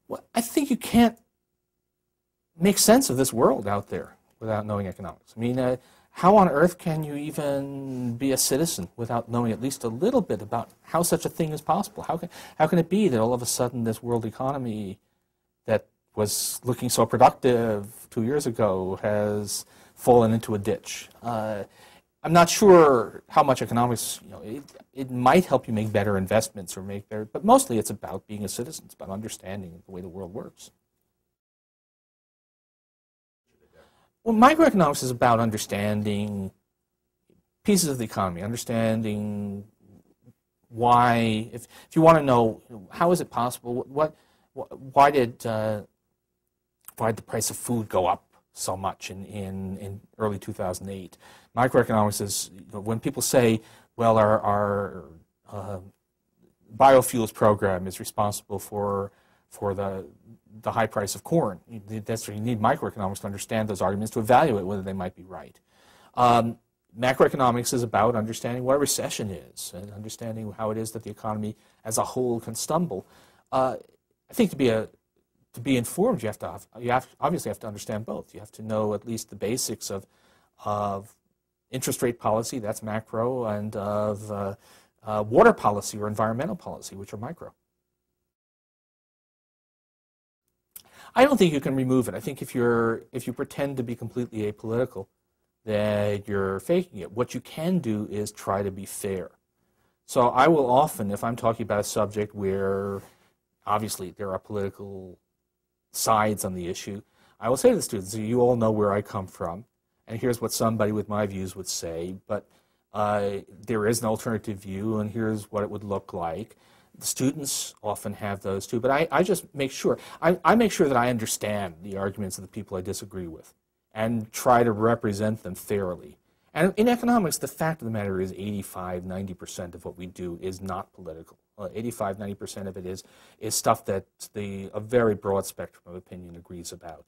Well, I think you can't make sense of this world out there without knowing economics. I mean, how on earth can you even be a citizen without knowing at least a little bit about how such a thing is possible? How can it be that all of a sudden this world economy that was looking so productive 2 years ago has fallen into a ditch? I'm not sure how much economics, it might help you make better investments or make better, but mostly it's about being a citizen. It's about understanding the way the world works. Well, microeconomics is about understanding pieces of the economy, understanding why, if you want to know how is it possible, why did the price of food go up so much in early 2008? Microeconomics is, when people say, well, our biofuels program is responsible for the high price of corn. That's where you need microeconomics to understand those arguments, to evaluate whether they might be right. Macroeconomics is about understanding what a recession is and understanding how it is that the economy as a whole can stumble. I think to be informed, you obviously have to understand both. You have to know at least the basics of interest rate policy, that's macro, and of water policy or environmental policy, which are micro. I don't think you can remove it. I think if you pretend to be completely apolitical, then you're faking it. What you can do is try to be fair. So I will often, if I'm talking about a subject where obviously there are political sides on the issue, I will say to the students, you all know where I come from, and here's what somebody with my views would say, but there is an alternative view, and here's what it would look like. The students often have those too, but I just make sure, I make sure that I understand the arguments of the people I disagree with and try to represent them fairly. And in economics, the fact of the matter is 85–90% of what we do is not political. 85–90% of it is stuff that a very broad spectrum of opinion agrees about.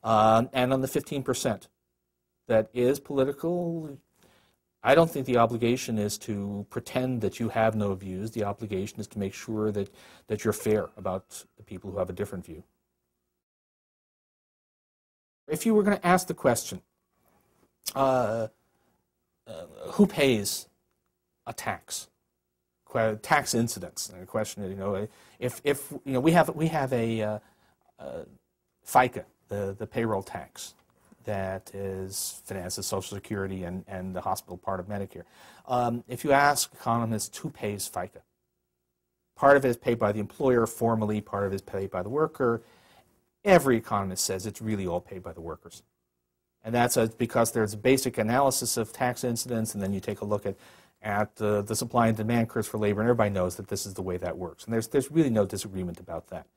And on the 15% that is political, I don't think the obligation is to pretend that you have no views. The obligation is to make sure that you're fair about the people who have a different view. If you were going to ask the question, who pays a tax? Tax incidence. And the question is, if we have a FICA, the payroll tax, that finances Social Security and the hospital part of Medicare. If you ask economists who pays FICA, part of it is paid by the employer formally, part of it is paid by the worker. Every economist says it's really all paid by the workers. And that's because there's a basic analysis of tax incidence, and then you take a look at the supply and demand curves for labor, and everybody knows that this is the way that works. And there's really no disagreement about that.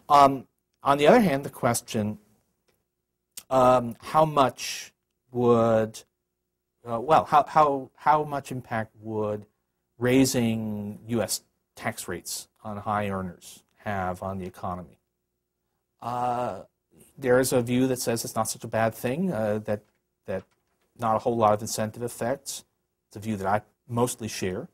On the other hand, the question, how much would, how much impact would raising U.S. tax rates on high earners have on the economy? There's a view that says it's not such a bad thing, that not a whole lot of incentive effects. It's a view that I mostly share.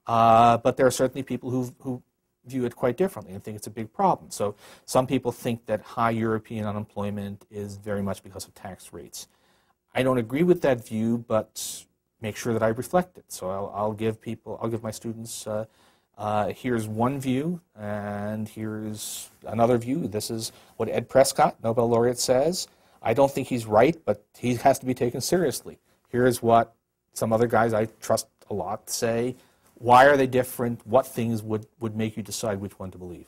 But there are certainly people who view it quite differently and think it's a big problem. So some people think that high European unemployment is very much because of tax rates. I don't agree with that view, but make sure that I reflect it. So I'll give my students, here's one view and here's another view. This is what Ed Prescott, Nobel laureate, says. I don't think he's right, but he has to be taken seriously. Here's what some other guys I trust a lot say. Why are they different? What things would make you decide which one to believe?